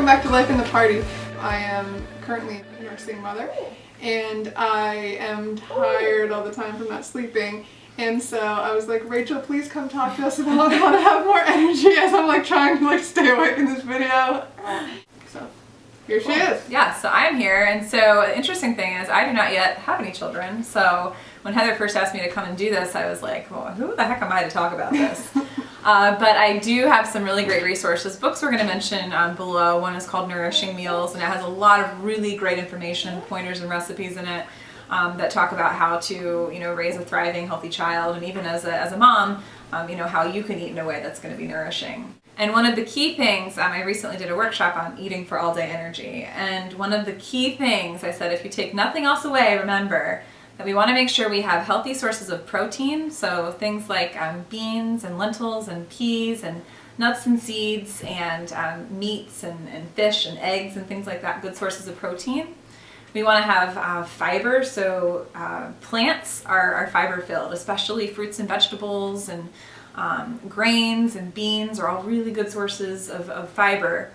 welcome back to Life in the Party. I am currently a nursing mother and I am tired all the time from not sleeping. And so I was like, Rachel, please come talk to us about how to have more energy as I'm like trying to like stay awake in this video. So here she is. Yeah, so I'm here, and so the interesting thing is I do not yet have any children. So when Heather first asked me to come and do this, I was like, well, who the heck am I to talk about this? But I do have some really great resources. Books we're going to mention below. One is called Nourishing Meals, and it has a lot of really great information, pointers and recipes in it that talk about how to, raise a thriving, healthy child, and even as a mom, how you can eat in a way that's going to be nourishing. And one of the key things, I recently did a workshop on eating for all-day energy, and one of the key things I said, if you take nothing else away, remember that we want to make sure we have healthy sources of protein, so things like beans and lentils and peas and nuts and seeds and meats and fish and eggs and things like that, good sources of protein. We want to have fiber, so plants are fiber filled, especially fruits and vegetables, and grains and beans are all really good sources of fiber.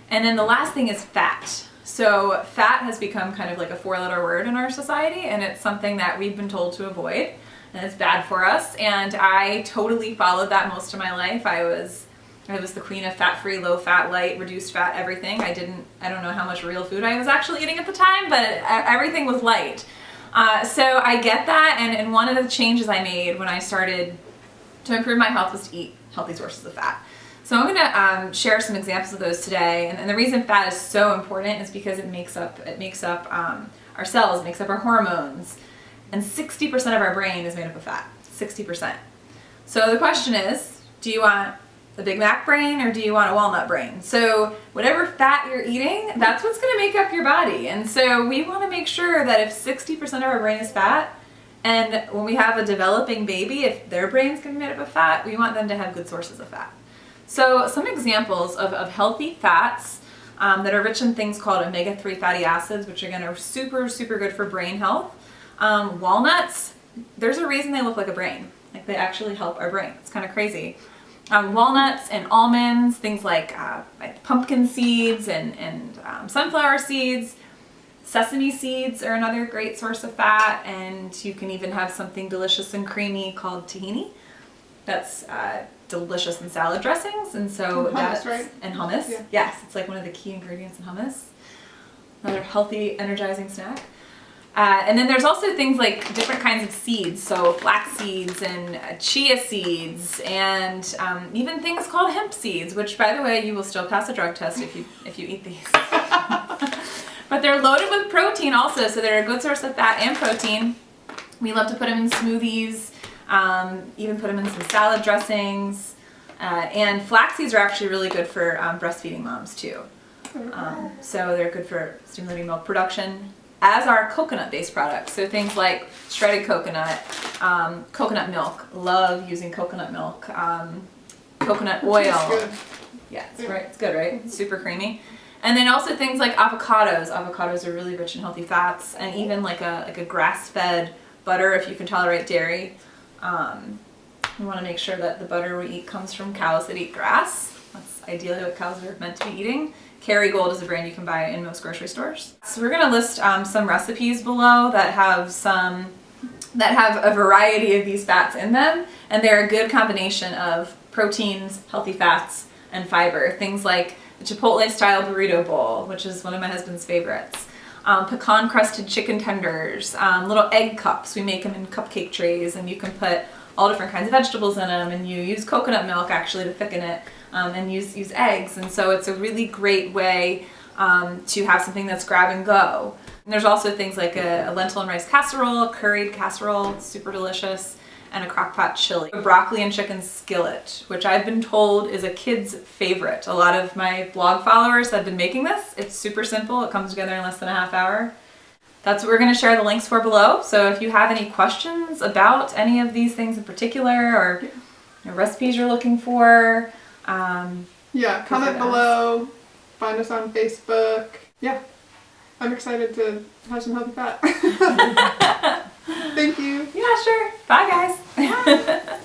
And then the last thing is fat. So fat has become kind of like a four-letter word in our society, and it's something that we've been told to avoid, and it's bad for us. And I totally followed that most of my life. I was the queen of fat-free, low-fat, light, reduced fat, everything. I don't know how much real food I was actually eating at the time, but everything was light. So I get that, and one of the changes I made when I started to improve my health was to eat healthy sources of fat. So I'm going to share some examples of those today, and the reason fat is so important is because it makes up our cells, it makes up our hormones, and 60% of our brain is made up of fat. 60%. So the question is, do you want a Big Mac brain or do you want a walnut brain? So whatever fat you're eating, that's what's going to make up your body. And so we want to make sure that if 60% of our brain is fat, and when we have a developing baby, if their brain's going to be made up of fat, we want them to have good sources of fat. So some examples of healthy fats that are rich in things called omega-3 fatty acids, which again are super, super good for brain health. Walnuts, there's a reason they look like a brain. Like they actually help our brain. It's kind of crazy. Walnuts and almonds, things like pumpkin seeds and sunflower seeds. Sesame seeds are another great source of fat, and you can even have something delicious and creamy called tahini. That's delicious in salad dressings, and so and hummus, right? And hummus. Yeah. Yes, it's like one of the key ingredients in hummus. Another healthy, energizing snack. And then there's also things like different kinds of seeds, so flax seeds and chia seeds, and even things called hemp seeds, which, by the way, you will still pass a drug test if you eat these. But they're loaded with protein also, so they're a good source of fat and protein. We love to put them in smoothies, even put them in some salad dressings. And flax seeds are actually really good for breastfeeding moms too. So they're good for stimulating milk production, as are coconut-based products. So things like shredded coconut, coconut milk. Love using coconut milk. Coconut oil. Yeah, it's right. It's good, right? It's super creamy. And then also things like avocados. Avocados are really rich in healthy fats, and even like a grass-fed butter if you can tolerate dairy. We want to make sure that the butter we eat comes from cows that eat grass. That's ideally what cows are meant to be eating. Kerrygold is a brand you can buy in most grocery stores. So we're going to list some recipes below that have a variety of these fats in them, and they're a good combination of proteins, healthy fats, and fiber. Things like the Chipotle-style burrito bowl, which is one of my husband's favorites. Pecan-crusted chicken tenders, little egg cups. We make them in cupcake trays, and you can put all different kinds of vegetables in them, and you use coconut milk actually to thicken it, and use eggs. And so it's a really great way to have something that's grab and go. And there's also things like a lentil and rice casserole, a curried casserole, super delicious, and a crock pot chili. A broccoli and chicken skillet, which I've been told is a kid's favorite. A lot of my blog followers have been making this. It's super simple. It comes together in less than a half hour. That's what we're going to share the links for below. So if you have any questions about any of these things in particular, or recipes you're looking for, comment below. Find us on Facebook. Yeah, I'm excited to have some healthy fat. Thank you. Yeah, sure. Bye, guys.